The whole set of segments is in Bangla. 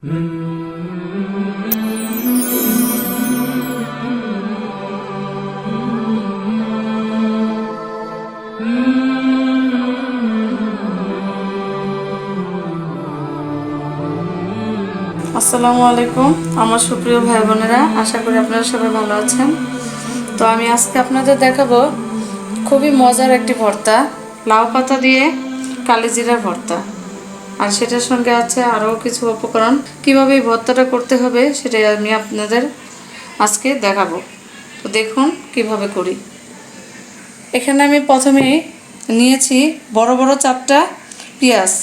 আসসালামু আলাইকুম আমার সুপ্রিয় ভাই বোনেরা, আশা করি আপনারা সবাই ভালো আছেন। তো আমি আজকে আপনাদের দেখাবো খুবই মজার একটি ভর্তা, লাউ পাতা দিয়ে কালিজিরার ভর্তা। আর সেটার সঙ্গে আছে আরও কিছু উপকরণ। কীভাবে এই ভর্তাটা করতে হবে সেটাই আমি আপনাদের আজকে দেখাবো। তো দেখুন কিভাবে করি। এখানে আমি প্রথমে নিয়েছি বড় বড় 4টা পেঁয়াজ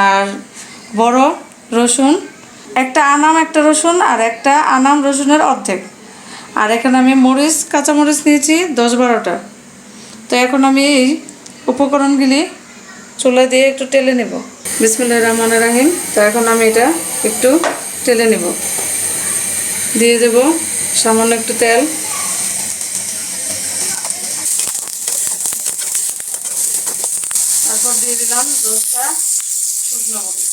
আর বড় রসুন, একটা আনাম একটা রসুন আর একটা আনাম রসুনের অর্ধেক। আর এখানে আমি মরিচ, কাঁচামরিচ নিয়েছি 10-12টা। তো এখন আমি এই উপকরণগুলি চুলায় দিয়ে একটু টেলে নেব। বিসমিল্লাহির রহমানির রহিম। তো এখন আমি এটা একটু টেলে নেব। দিয়ে দেব সামান্য একটু তেল, তারপর দিয়ে দিলাম 10টা শুকনো মরিচ।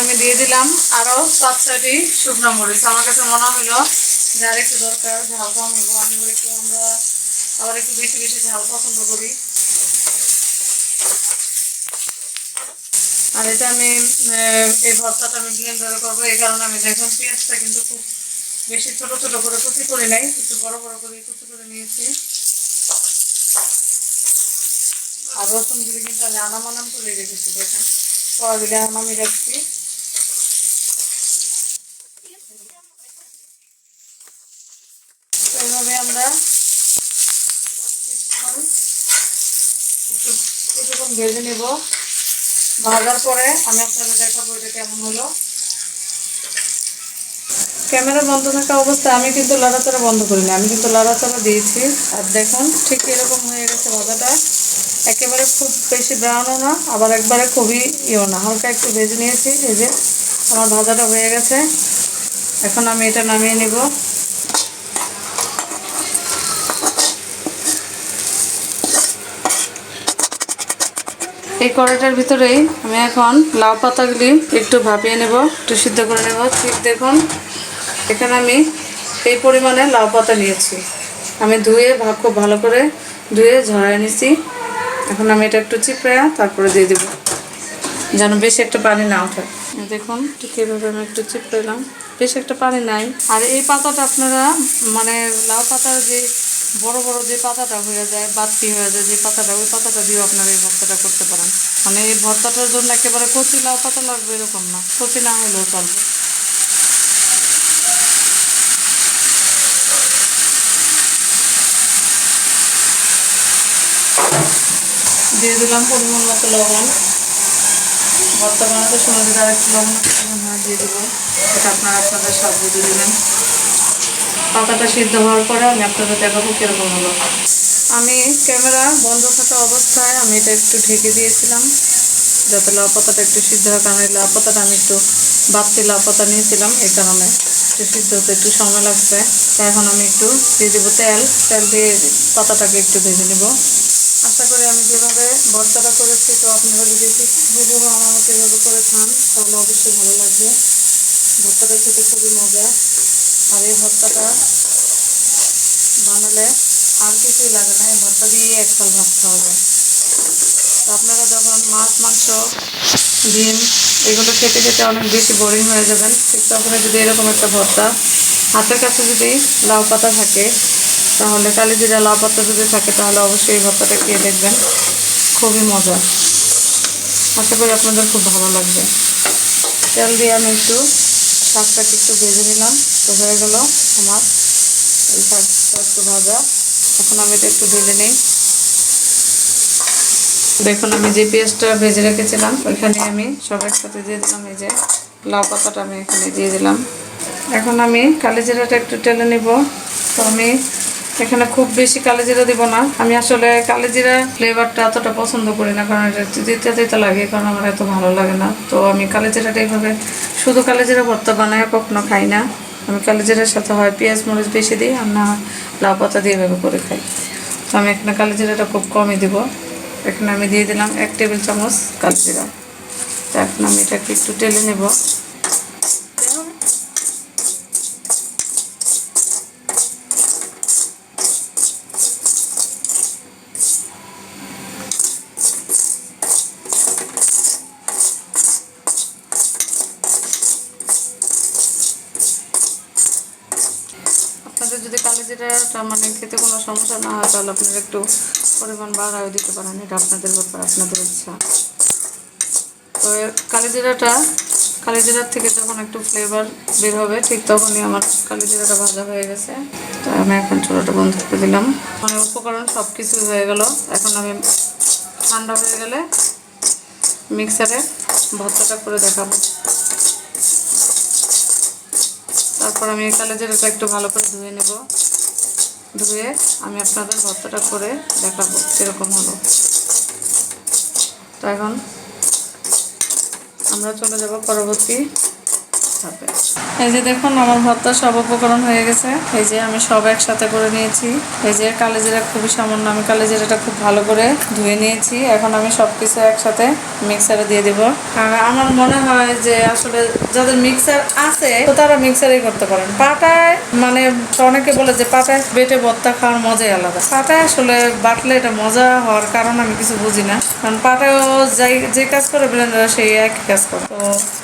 আমি দিয়ে দিলাম আরও 5-6টি শুকনো মরিচ। আমার কাছে মনে হলো যে আর একটু দরকার, ঝাল কম হলো। আমরা আবার একটু বেশি বেশি ঝাল পছন্দ করি। আর এটা আমি এই ভর্তাটা আমি ব্লেন্ডারে করবো, এই কারণে আমি দেখুন পেঁয়াজটা কিন্তু খুব বেশি ছোট ছোট করে কুচি করি নাই, একটু বড় বড় করে কুচি করে নিয়েছি। আর রসুনগুলি কিন্তু আমি আনাম করে রেখেছি, দেখেন সবগুলি আনামই রাখছি। তো এইভাবে আমরা কিছুক্ষণ ভেজে নেব। ভাজার পরে আমি আপনাদের দেখাবো এটা কেমন হলো। ক্যামেরা বন্ধ থাকা অবস্থায় আমি কিন্তু লড়াচড়া বন্ধ করিনি, আমি কিন্তু লড়াচড়া দিয়েছি। আর দেখুন ঠিক এরকম হয়ে গেছে ভাজাটা। একেবারে খুব বেশি ব্রাউনও না, আবার একবারে খুবই ইয়েও না, হালকা একটু ভেজে নিয়েছি। এই যে আমার ভাজাটা হয়ে গেছে। এখন আমি এটা নামিয়ে নেব। এই কড়াইটার ভিতরেই আমি এখন লাউ পাতাগুলি একটু ভাপিয়ে নেব, একটু সিদ্ধ করে নেব। ঠিক দেখুন এখানে আমি এই পরিমাণে লাউ পাতা নিয়েছি। আমি ধুয়ে খুব ভালো করে ধুয়ে ঝরাই নিছি। এখন আমি এটা একটু চিপড়ে তারপরে দিয়ে দেবো, যেন বেশি একটা পানি না ওঠে। দেখুন ঠিক এভাবে আমি একটু চিপড়ালাম, বেশি একটা পানি নাই। আর এই পাতাটা আপনারা মানে লাউ পাতার যে বড় বড় যে পাতাটা হয়ে যায়, বাতি হয়ে যায় যে পাতাটা, ওই পাতাটা দিয়েও আপনারা এই ভর্তাটা করতে পারেন। মানে এই ভর্তাটার জন্য একেবারে কচি লাউ পাতা লাগবে এরকম না, কচি না হলেও চলবে। দিয়ে দিলাম পরিমাণ মতো লবণ। ভর্তা বানাতে সময় যদি আর একটু লবণ দিয়ে দেবো, এটা আপনারা আপনাদের স্বাদ বুঝে দেবেন। পাতাটা সিদ্ধ হওয়ার পরে আমি আপনাদের দেখাবো কীরকম হলো। আমি ক্যামেরা বন্ধ থাকা অবস্থায় আমি এটা একটু ঢেকে দিয়েছিলাম যাতে লাউ পাতাটা একটু সিদ্ধ হয়, কারণ এই লাউ পাতাটা আমি একটু বাড়তি লাউ পাতা নিয়েছিলাম, এই কারণে একটু সিদ্ধ হতে একটু সময় লাগবে। তাই এখন আমি একটু দিয়ে দেবো তেল দিয়ে পাতাটাকে একটু ভেজে নেব। আশা করি আমি যেভাবে ভর্তাটা করেছি, তো আপনারা যদি হুবহু আমার মতো এভাবে করে খান তাহলে অবশ্যই ভালো লাগবে। ভর্তাটা খেতে খুবই মজা। আর এই ভর্তাটা বানালে আর কিছুই লাগে না, এই ভর্তা দিয়ে এক থাল ভাত খাওয়া যায়। তো আপনারা যখন মাছ, মাংস, ডিম এগুলো খেতে খেতে অনেক বেশি বোরিং হয়ে যাবেন, ঠিক তখন যদি এরকম একটা ভর্তা হাতের কাছে যদি লাউ পাতা থাকে, তাহলে কালিজিরা লাউ পাতা যদি থাকে তাহলে অবশ্যই এই ভর্তাটা খেয়ে দেখবেন, খুবই মজা। আশা করি আপনাদের খুব ভালো লাগবে। তেল দিয়ে আমি একটু শাকটাকে একটু ভেজে নিলাম। তো হয়ে গেল আমার এই শাকটা একটু ভাজা। এখন আমি এটা একটু ঢেলে নিই। দেখুন আমি যে পেঁয়াজটা ভেজে রেখেছিলাম ওইখানে আমি সব একসাথে দিয়ে দিলাম। এই যে লাউ পাতাটা আমি এখানে দিয়ে দিলাম। এখন আমি কালিজিরাটা একটু টেলে নিব। তো আমি এখানে খুব বেশি কালিজিরা দিব না, আমি আসলে কালিজিরা ফ্লেভারটা এতটা পছন্দ করি না, কারণ এটা দিতে দিতে লাগে, কারণ আমার এত ভালো লাগে না। তো আমি কালিজিরাটা এইভাবে শুধু কালিজিরা ভর্তা বানায় কখনো খাই না। আমি কালিজিরার সাথে হয় পেঁয়াজ মরিচ বেশি দিই, আর না লাউ পাতা দিয়ে এভাবে করে খাই। তো আমি এখানে কালিজিরাটা খুব কমই দিব। এখানে আমি দিয়ে দিলাম 1 টেবিল চামচ কালো জিরা। তো এখন আমি এটাকে একটু টেলে নেব। আপনাদের যদি কালো জিরাটা মানে খেতে কোনো সমস্যা না হয় তাহলে আপনারা একটু পরিমাণ বাড়ায়ও দিতে পারেন, এটা আপনাদের ব্যাপার, আপনাদের ইচ্ছা। তো কালো জিরার থেকে যখন একটু ফ্লেভার বের হবে ঠিক তখনই আমার কালো জিরাটা ভাজা হয়ে গেছে। তো আমি এখন চুলাটা বন্ধ করে দিলাম। মানে উপকরণ সব কিছুই হয়ে গেল। এখন আমি ঠান্ডা হয়ে গেলে মিক্সারে ভর্তাটা করে দেখাবো। তারপর আমি কালো জিরাটা একটু ভালো করে ধুয়ে নেব। ধুয়ে আমি আপনাদের ভর্তাটা করে দেখাবো কীরকম হলো। তো এখন আমরা চলে যাব পরবর্তী ধাপে। এই যে দেখুন আমার ভর্তার সব উপকরণ হয়ে গেছে। এই যে আমি সব একসাথে করে নিয়েছি। এই যে কালো জিরা খুবই সামান্য, আমি কালো জিরাটা খুব ভালো করে ধুয়ে নিয়েছি। এখন আমি সব কিছু একসাথে মিক্সারে দিয়ে দেব। আর আমার মনে হয় যে আসলে যাদের মিক্সার আছে তো তারা মিক্সারেই করতে পারেন। পাটায় মানে অনেকে বলে যে পাটায় বেটে ভর্তা খাওয়ার মজাই আলাদা। পাটায় আসলে বাটলে এটা মজা হওয়ার কারণ আমি কিছু বুঝি না, কারণ পাটায়ও যে কাজ করে ব্লেন্ডারে সেই একই কাজ করে। তো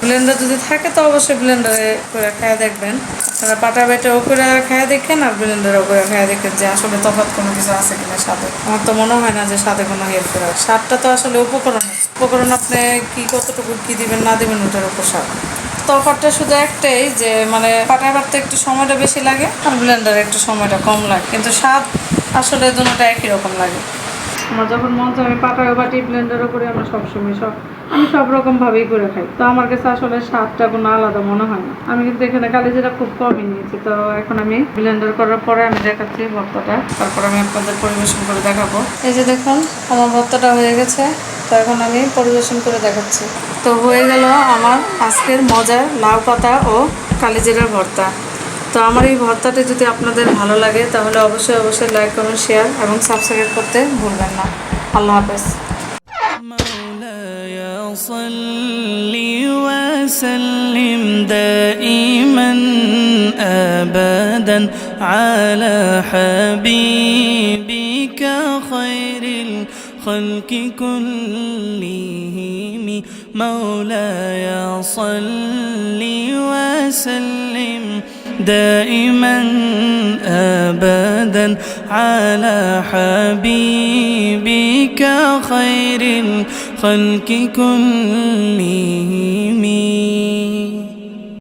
ব্লেন্ডার যদি থাকে তো অবশ্যই ব্লেন্ডারে করে খাইয়া দেখবেন। আপনারা পাটা বেটেও করে খাইয়া দেখেন আর ব্লেন্ডারেও করে খাইয়া দেখেন যে আসলে তফাৎ কোনো কিছু আছে কিনা স্বাদে। আমার তো মনে হয় না যে স্বাদে কোনো হেল্প করে। স্বাদটা তো আসলে উপকরণ আপনি কি কতটুকু কি দিবেন না দিবেন ওটার উপর স্বাদ। তফাৎটা শুধু একটাই যে মানে পাটায় বাটতে একটু সময়টা বেশি লাগে আর ব্লেন্ডারে একটু সময়টা কম লাগে, কিন্তু স্বাদ আসলে দুটোটা একই রকম লাগে। আমার যখন মন চায় আমি পাটায়ও বাটি ব্লেন্ডারও করে আমরা সবসময় আমি সব রকমভাবেই করে খাই। তো আমার কাছে আসলে স্বাদটা কোনো আলাদা মনে হয় না। আমি কিন্তু এখানে কালো জিরা খুব কমই নিয়েছি। তো এখন আমি ব্লেন্ডার করার পরে আমি দেখাচ্ছি ভর্তাটা, তারপর আমি আপনাদের পরিবেশন করে দেখাবো। এই যে দেখুন আমার ভর্তাটা হয়ে গেছে। তো এখন আমি পরিবেশন করে দেখাচ্ছি। তো হয়ে গেল আমার আজকের মজার লাউ পাতা ও কালো জিরার ভর্তা। তো আমার এই ভর্তাটা যদি আপনাদের ভালো লাগে তাহলে অবশ্যই লাইক কমেন্ট শেয়ার এবং সাবস্ক্রাইব করতে ভুলবেন না। আল্লাহ হাফেজ। مولاي صل وسلم دائما أبدا على حبيبك خير الخلق كلهم. مولاي صل وسلم دائما أبدا على حبيبك خير الخلق كلهم.